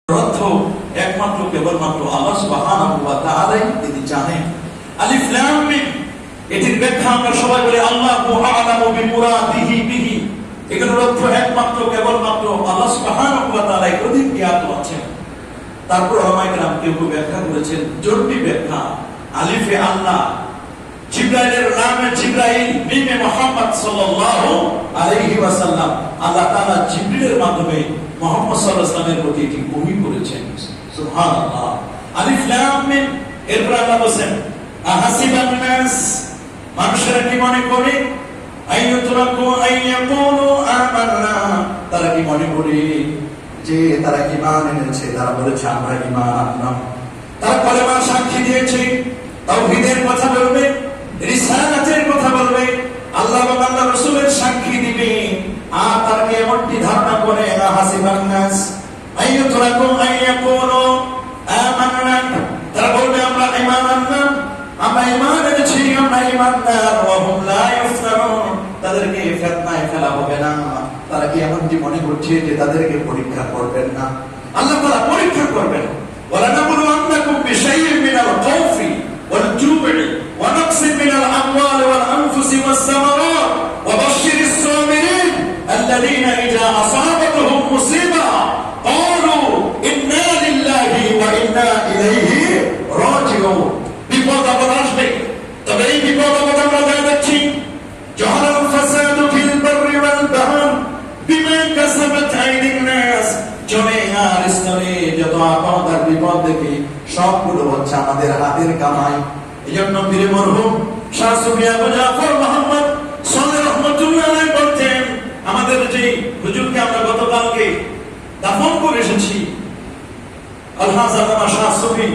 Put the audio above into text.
অর্থ একমাত্র কেবলমাত্র আল্লাহ সুবহানাহু ওয়া তাআলাই তিনি জানেন। আলিফ লাম মিম, এটির ব্যাখ্যা আমরা সবাই বলি আল্লাহু আ'লামু বিমুরাদিহি বিহি। এগুলোর অর্থ একমাত্র কেবলমাত্র আল্লাহ সুবহানাহু ওয়া তাআলাই অধিক জ্ঞাত আছেন। তারপর উলামায়ে কেরাম কেউ ব্যাখ্যা করেছেন জরুরি ব্যাখ্যা। আলিফে আল্লাহ, জিবরাইলের নামে জিবরাইল, মিমে মুহাম্মদ সাল্লাল্লাহু আলাইহি ওয়াসাল্লাম। আল্লাহ তাআলা জিবরিলের মাধ্যমে মুহাম্মদ সাল্লাল্লাহু আলাইহি ওয়াসাল্লামের প্রতি এটি ওহী করেছেন। সুবহানাল্লাহ। আলিফ লাম মিম, এরপর আল্লাহ বলেন আহাসিবান নাস, মানুষেরা কি মনে করে আইয়ুতরাকু আইয়াকুলু আমান্না, তারা কি মনে করে যে তারা ঈমান এনেছে, তারা বলেছে আমরা ঈমান আনলাম, তারা কলেমা সাক্ষী দিয়েছে, তাওহীদের কথা বলবে, রিসালাতের কথা বলবে, আল্লাহ এবং আল্লাহ রাসূলের সাক্ষী দিবে, আর তারা কি এমনটি ধারণা করে আহাসিবান নাস আইয়ুতরাকু আইয়াকুলু আমান্না, তারা বলবে আমরা ঈমান আনলাম, আমরা ঈমান এনেছি, আমরা ঈমানদার, ওয়া হুম লা ইফতারুন, তাদেরকে ফিতনায় ফেলা হবে না। তারা কি এমনটি মনে করছে যে তাদেরকে পরীক্ষা করবেন না? আল্লাহ তাআলা পরীক্ষা করবেন। ওয়ালা নাবলুওয়ান্নাকুম বিশাইইন মিনাল খাউফি ওয়াল জু'i ওয়া নাকসিন মিনাল আমওয়ালি ওয়াল আনফুসি ওয়াস সামারাত ওয়া বাশশিরিস সাবিরিন আল্লাযীনা ইযা আসাবাতহুম মুসিবা ক্বালু ইন্না লিল্লাহি ওয়া ইন্না ইলাইহি রাজিউন। বিপদ আপদ আসবে, তবে এই বিপদ আপদ আমরা জানাচ্ছি জাহারাল ফাসাদু ফিল বাররি ওয়াল বাহর বিমা কাসাবাত আইদিন নাস, জমে আর স্তরে যত আপদ আর বিপদ দেখি সবগুলো হচ্ছে আমাদের হাতের কামাই। এজন্য পীর মরহুম শাহ সুফি আবু জাফর মুহাম্মদ সাল্লাল্লাহু রাহমাতুল্লাহ আলাইহি বলতেন, আমাদের যে হুজুরকে আমরা গতকালকে দাফন করে এসেছি আলহাজ আল্লামা শাহ সুফি